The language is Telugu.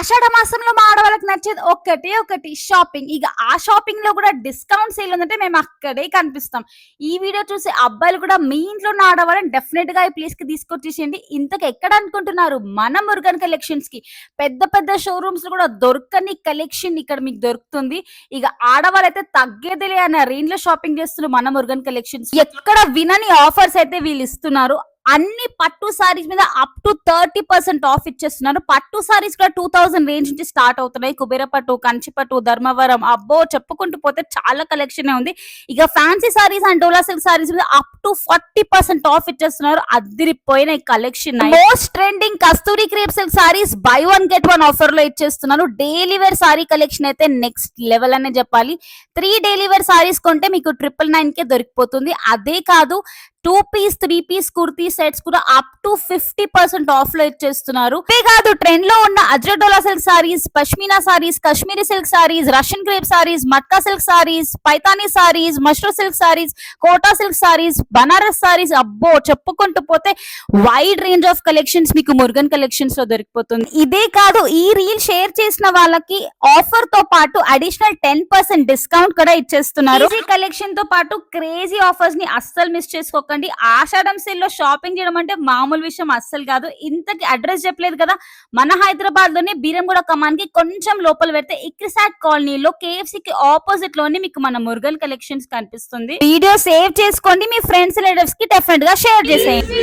ఆషాఢ మాసంలో మా ఆడవాళ్ళకి నచ్చేది ఒక్కటే ఒకటి షాపింగ్. ఇక ఆ షాపింగ్ లో కూడా డిస్కౌంట్ సేల్ ఉందంటే మేము అక్కడే కనిపిస్తాం. ఈ వీడియో చూసి అబ్బాయిలు కూడా మీ ఇంట్లో ఉన్న ఆడవాళ్ళని డెఫినెట్ గా ఈ ప్లేస్ కి తీసుకొచ్చేసేయండి. ఇంతకు ఎక్కడ అనుకుంటున్నారు? మన మురుగన్ కలెక్షన్స్ కి పెద్ద పెద్ద షోరూమ్స్ లో కూడా దొరకని కలెక్షన్ ఇక్కడ మీకు దొరుకుతుంది. ఇక ఆడవాళ్ళైతే తగ్గేదిలే అన్న రేంజ్ లో షాపింగ్ చేస్తున్నారు మన మురుగన్ కలెక్షన్స్. ఎక్కడ వినని ఆఫర్స్ అయితే వీళ్ళు ఇస్తున్నారు. అన్ని పట్టు సారీస్ మీద అప్ టు 30% ఆఫ్ ఇచ్చేస్తున్నారు. పట్టు సారీస్ కూడా 2000 రేంజ్ నుంచి స్టార్ట్ అవుతున్నాయి. కుబేర పట్టు, కంచి పట్టు, ధర్మవరం, అబ్బో చెప్పుకుంటూ పోతే చాలా కలెక్షన్ ఉంది. ఇక fancy saris and dola silk saris మీద అప్ టు 40% ఆఫ్ ఇచ్చేస్తున్నారు. అదిరిపోయిన collection. Most trending Kasturi crepe silk saris buy one get one offer లో ఇచ్చేస్తున్నారు. డైలీ వేర్ సారీ కలెక్షన్ అయితే నెక్స్ట్ లెవెల్ అనే చెప్పాలి. 3 డైలీ వేర్ సారీస్ కొంటే మీకు 999 కే దొరికిపోతుంది. అదే కాదు 2 పీస్ 3 పీస్ కుర్తీ సెట్స్ కూడా అప్ టు 50% ఆఫ్ లో ఇచ్చేస్తున్నారు. ఇదే కాదు ట్రెండ్ లో ఉన్న అజ్రడోలా silk saris, pashmina saris, Kashmiri silk saris, Russian crepe saris, matka silk saris, Paithani saris, mashru silk saris, Kota silk saris, Banaras saris, అబ్బో చెప్పుకుంటూ పోతే వైడ్ రేంజ్ ఆఫ్ కలెక్షన్స్ మీకు మురుగన్ కలెక్షన్స్ లో దొరికిపోతుంది. ఇదే కాదు ఈ రీల్ షేర్ చేసిన వాళ్ళకి ఆఫర్ తో పాటు అడిషనల్ 10% డిస్కౌంట్ కూడా ఇచ్చేస్తున్నారు. ఈ కలెక్షన్ తో పాటు క్రేజీ ఆఫర్స్ ని అస్సలు మిస్ చేసుకో. ఆషాఢం సేల్ లో షాపింగ్ చేయడం అంటే మామూలు విషయం అస్సలు కాదు. ఇంతకి అడ్రస్ చెప్పలేదు కదా, మన హైదరాబాద్ లోని బీరంగూడ కమాన్ కి కొంచెం లోపల పెడితే ఇక్రిసాట్ కాలనీలో KFC కి ఆపోజిట్ లోనే మీకు మన మురుగన్ కలెక్షన్స్ కనిపిస్తుంది. వీడియో సేవ్ చేసుకోండి, మీ ఫ్రెండ్స్ రిలేటివ్స్ కి డెఫినెట్ గా షేర్ చేసేయండి.